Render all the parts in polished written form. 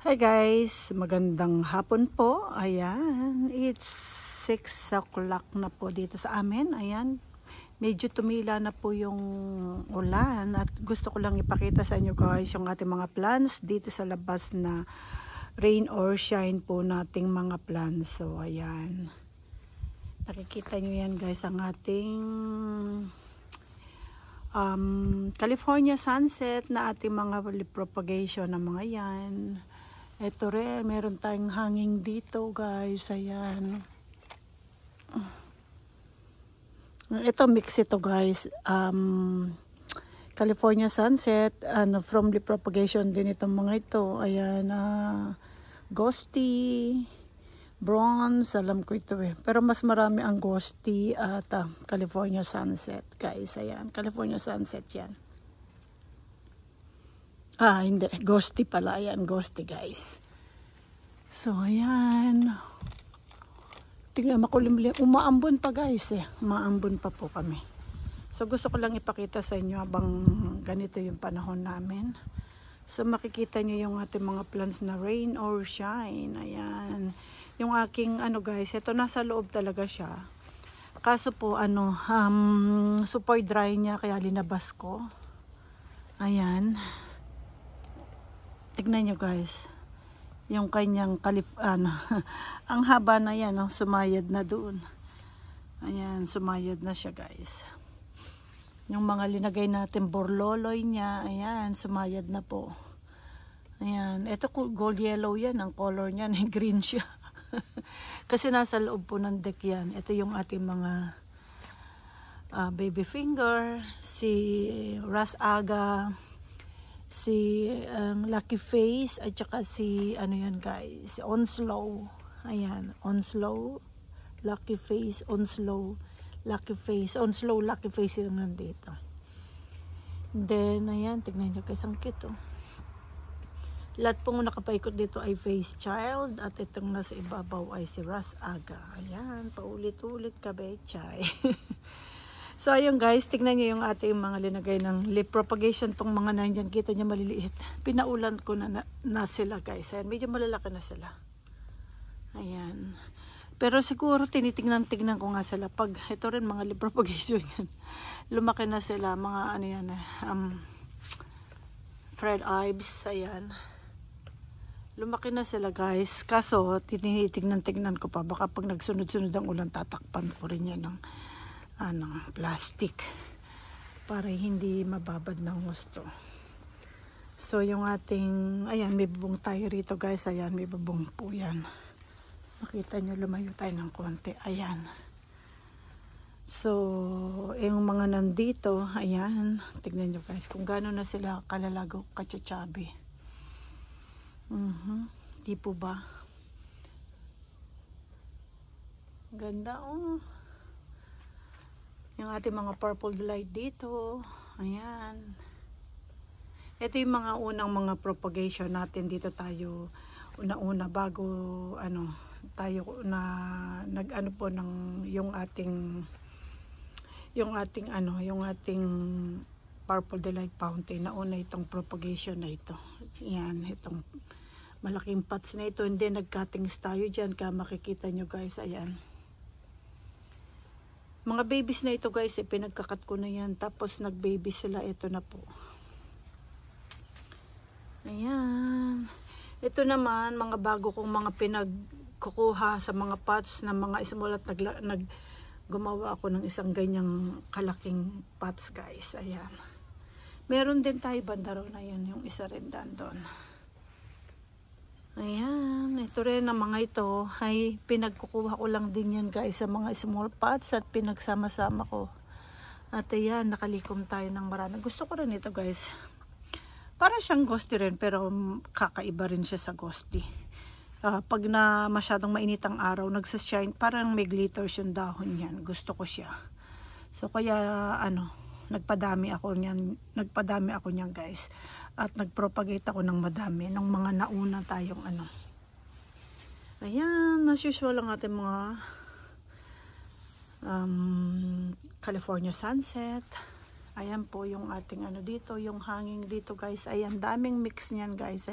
Hi guys, magandang hapon po. Ayan, it's 6 o'clock na po dito sa amin. Ayan, medyo tumila na po yung ulan at gusto ko lang ipakita sa inyo guys yung ating mga plants dito sa labas na rain or shine po nating mga plants. So ayan, nakikita nyo yan guys ang ating California sunset na ating mga propagation ng mga yan. Ito rin, meron tayong hanging dito guys, ayan. Ito mix ito guys, California sunset, from the propagation din itong mga ito, ayan, ghosty, bronze, alam ko ito eh. Pero mas marami ang ghosty at California sunset guys, ayan, California sunset yan. Hindi. Ghosty pala. Ayan, ghosty guys. So, ayan. Tingnan, makulimlim. Umaambon pa guys eh. Umaambon pa po kami. So, gusto ko lang ipakita sa inyo habang ganito yung panahon namin. So, makikita nyo yung ating mga plants na rain or shine. Ayan. Yung aking guys, ito nasa loob talaga siya. Kaso po, super dry niya kaya linabas ko. Ayan. Tignan nyo guys, yung kanyang ang haba na yan, sumayad na doon. Ayan, sumayad na siya guys. Yung mga linagay natin borloloy niya, ayan, sumayad na po. Ayan, ito gold yellow yan, ang color niya, green siya. Kasi nasa loob po ng deck yan. Ito yung ating mga baby finger, si Ras Aga, si Lucky Face at saka si yan guys, si Onslow. Ayan, Onslow, Lucky Face, Onslow, Lucky Face, Onslow, Lucky Face yung nandito. Then ayan, tignan nyo guys, ang cute oh. Lahat pong nakapaikot dito ay Face Child at itong nasa ibabaw ay si Ras Aga. Ayan, paulit-ulit kabechay. So ayun guys, tignan nyo yung ating mga linagay ng leaf propagation. Tong mga nandyan, kita nyo maliliit. Pinaulan ko na sila guys. Ayan, medyo malalaki na sila. Ayan. Pero siguro tinitingnan ko nga sila. Pag ito rin mga leaf propagation yan. Lumaki na sila. Mga Fred Ives. Ayan. Lumaki na sila guys. Kaso tinitingnan ko pa. Baka pag nagsunod-sunod ang ulan, tatakpan ko rin yan ng plastic para hindi mababad ng gusto. So yung ating, ayan, may bubong tayo rito guys. Ayan, may bubong po yan. Makita nyo, lumayo tayo ng konti. Ayan. So yung mga nandito, ayan, tignan nyo guys kung gaano na sila kalalago, katsatsabi. Di po ba? Ganda oh. Yung ating mga purple delight dito. Ayan. Ito yung mga unang mga propagation natin dito tayo. Una-una bago tayo na nag-ano po ng yung ating purple delight fountain. Nauna itong propagation na ito. Ayan, itong malaking pots na ito. Hindi nag-cuttings tayo dyan. Kaya makikita nyo guys. Ayan. Mga babies na ito guys, pinagkakat ko na yan. Tapos nag-baby sila, ito na po. Ayan. Ito naman, mga bago kong mga pinagkukuha sa mga pots na mga small at gumawa ako ng isang ganyang kalaking pots guys. Ayan. Meron din tayo bandaro na yan, yung isa rin doon. Ayan, ito rin ang mga ito ay pinagkukuha ko lang din yan guys sa mga small pots at pinagsama-sama ko. At ayan, nakalikom tayo ng marami. Gusto ko rin ito guys. Para siyang ghosty rin pero kakaiba rin siya sa ghosty. Pag na masyadong mainit ang araw, nagsashine, parang may glitters yung dahon yan. Gusto ko siya. So kaya nagpadami ako niyan guys. At nagpropagate ako ng madami ng mga nauna tayong Ayan, as usual ang ating mga California sunset. Ayan po yung ating dito, yung hanging dito guys. Ayan, daming mix niyan guys.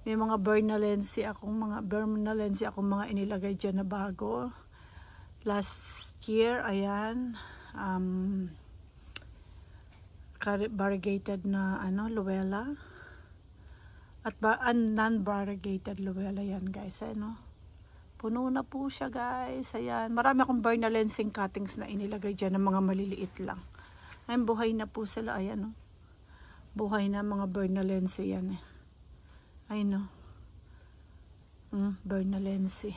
May mga Bernalense akong mga inilagay dyan na bago. Last year, ayan. Variegated na Luella. At non-variegated Luella yan guys. Puno na po siya guys. Ayan. Marami akong Bernalense cuttings na inilagay dyan ng mga maliliit lang. Ayan, buhay na po sila. Ayan, buhay na mga Bernalense yan. Ayun, Bernalense.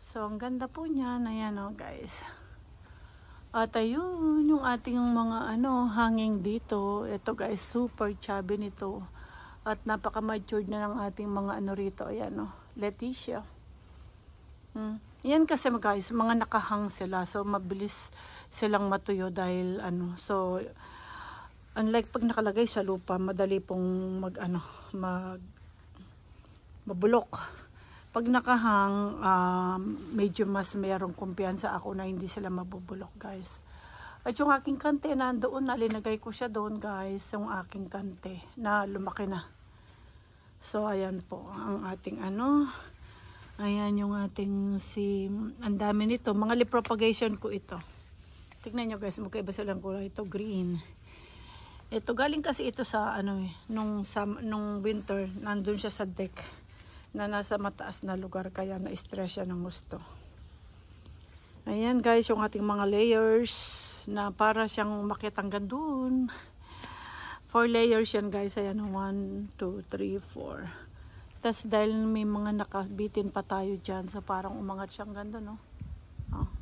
So, ang ganda po niyan. Ayan, guys. At ayun, yung ating mga hanging dito. Ito guys, super chubby nito. At napaka-matured na ng ating mga rito. Ayan, Leticia. Yan kasi guys, mga nakahang sila. So, mabilis silang matuyo dahil so, unlike pag nakalagay sa lupa, madali pong mabulok. Pag nakahang, medyo mas mayroong kumpiyansa ako na hindi sila mabubulok guys. At yung aking kante nandoon, nalinagay ko siya doon guys, yung aking kante na lumaki na. So, ayan po ang ating ayan yung ating ang dami nito. Mga leaf propagation ko ito. Tignan nyo guys, magkaiba silang kulay. Ito green. Ito galing kasi ito sa nung winter, nandun siya sa deck na nasa mataas na lugar kaya na-stress siya ng gusto. Ayan guys, yung ating mga layers na para siyang umakyat hanggang dun. 4 layers yan guys. Ayan, 1, 2, 3, 4. Tapos dahil may mga nakabitin pa tayo dyan, so parang umangat siyang ganda,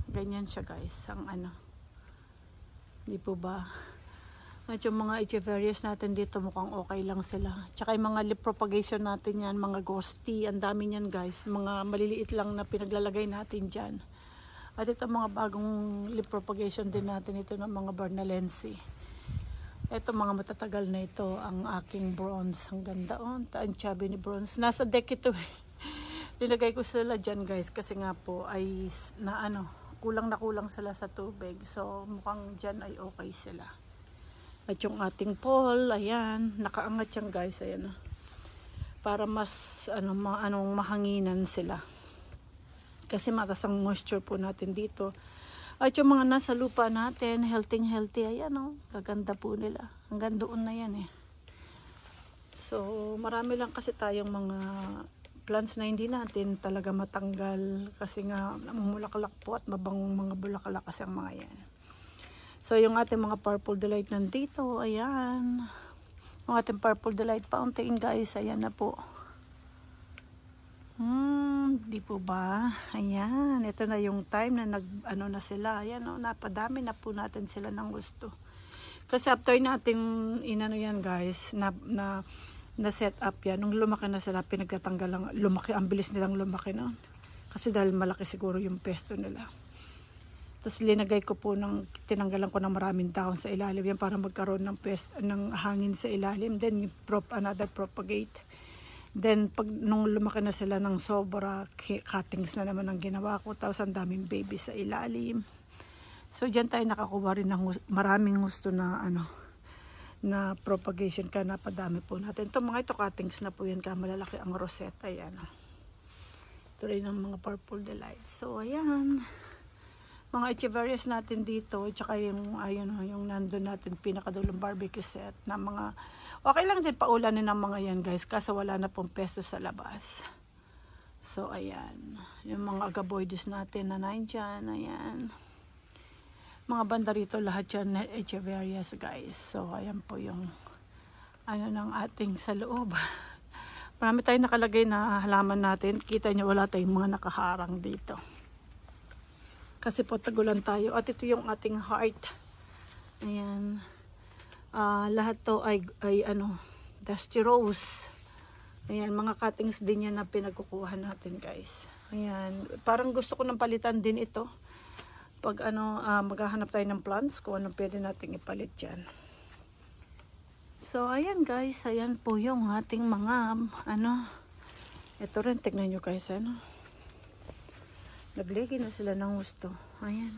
ganyan siya guys, ang di po ba? At yung mga echeverias natin dito mukhang okay lang sila. Tsaka yung mga leaf propagation natin yan, mga ghosty, ang dami niyan guys, mga maliliit lang na pinaglalagay natin dyan. At ito mga bagong leaf propagation din natin ito ng mga Bernalense. Ito mga matatagal na ito, ang aking bronze. Ang ganda ang chubby ni bronze. Nasa deck ito Linagay ko sila dyan guys kasi nga po ay kulang na kulang sila sa tubig. So mukhang dyan ay okay sila. At yung ating pole, ayan, nakaangat yan guys, ayan. Para mas mahanginan sila. Kasi mataas ang moisture po natin dito. At yung mga nasa lupa natin, healthy, ayan gaganda po nila. Hanggang doon na yan So, marami lang kasi tayong mga plants na hindi natin talaga matanggal. Kasi nga, namumulaklak po at mabangong mga bulaklak kasi ang mga yan. So, yung ating mga purple delight nandito, ayan. Yung ating purple delight, pauntiin guys, ayan na po. Di po ba? Ayan, ito na yung time na na sila. Ayan napadami na po natin sila ng gusto. Kasi after natin yan guys, na set up yan, nung lumaki na sila, pinagtatanggal lang, lumaki, ang bilis nilang lumaki Kasi dahil malaki siguro yung pesto nila. Tapos linagay ko po tinanggalan ko ng maraming dahon sa ilalim yan para magkaroon ng hangin sa ilalim. Then another propagate. Then, nung lumaki na sila ng sobra, cuttings na naman ang ginawa ko. Tapos, ang daming baby sa ilalim. So, dyan tayo nakakuha rin ng maraming gusto na, na propagation ka na padami po natin. Ito, mga cuttings na po yan ka. Malalaki ang rosetta. Ayan. Ito rin ang mga purple delight. So, ayan. Mga echeverias natin dito, tsaka yung nandun natin pinakadulong barbecue set na mga, okay lang din paulanin ng mga yan guys, kasi wala na pong pesto sa labas. So ayan, yung mga agaboides natin na nandyan, ayan. Mga banda rito, lahat yan echeverias guys. So ayan po yung ng ating sa loob. Marami tayong nakalagay na halaman natin, kita nyo wala tayong mga nakaharang dito. Kasi po tagulan tayo. At ito yung ating heart. Ayan. Lahat to ay dusty rose. Ayan, mga cuttings din yan na pinagkukuha natin guys. Ayan. Parang gusto ko nang palitan din ito. Pag maghahanap tayo ng plants, kung anong pwede nating ipalit dyan. So, ayan guys. Ayan po yung ating mga ito rin, tignan nyo guys, naglegi na sila ng gusto. Ayan.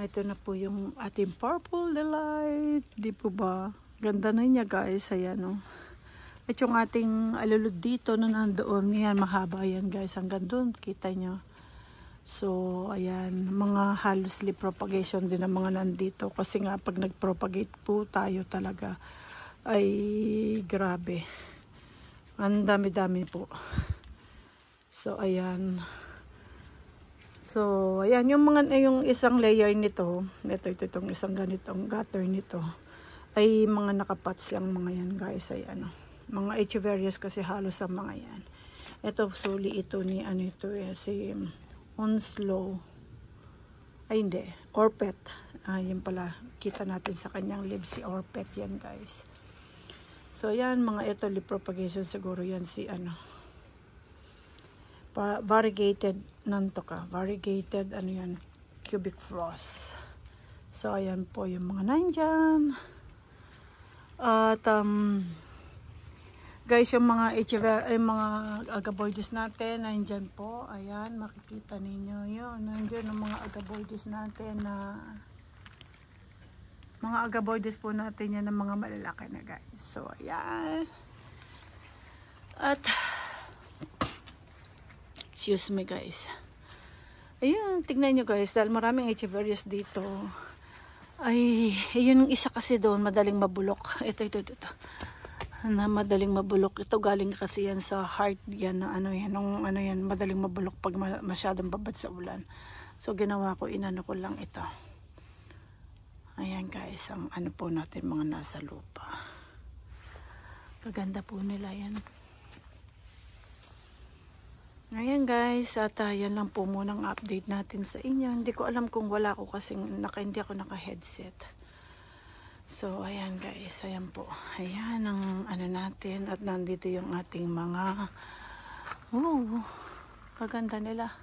Ito na po yung ating purple delight. Di po ba? Ganda na niya guys. Ayan o. At yung ating alulod dito na nandoon. Yan, mahaba yan guys. Hanggang doon. Kita nyo. So, ayan. Mga halos leaf propagation din ang mga nandito. Kasi nga pag nag-propagate po tayo talaga ay grabe. Ang dami-dami po. So, ayan. So, ayan, yung isang layer nito, itong isang ganitong gutter nito, ay mga nakapats lang mga yan guys, ay ano, mga echeverias kasi halos ang mga yan. Ito, suli ito ni, ano ito si Onslow, ay hindi, Orpet, yun pala, kita natin sa kanyang leaves, si Orpet yan guys. So, ayan, mga ito, leaf propagation siguro yan si, variegated variegated cubic frost. So ayan po yung mga nandyan. At guys, yung mga mga agaboides natin nandyan po, ayan, makikita ninyo yun, nandyan ang mga agaboides natin na mga agaboides po natin yan ng mga malalaki na guys. So ayan, at excuse me guys. Ayun, tignan nyo guys, dahil maraming echeverias dito. Ay, yun yung isa kasi doon, madaling mabulok. Ito. Na madaling mabulok. Ito galing kasi yan sa heart yan na yan, madaling mabulok pag masyadong babad sa ulan. So ginawa ko, inano ko lang ito. Ayan guys, ang ano po natin mga nasa lupa. Kaganda po nila yan. Ayan guys, at yan lang po munang update natin sa inyo. Hindi ko alam kung wala ko kasi hindi ako naka-headset. So, ayan guys, ayan po. Ayan ang ano natin at nandito yung ating mga kaganda nila.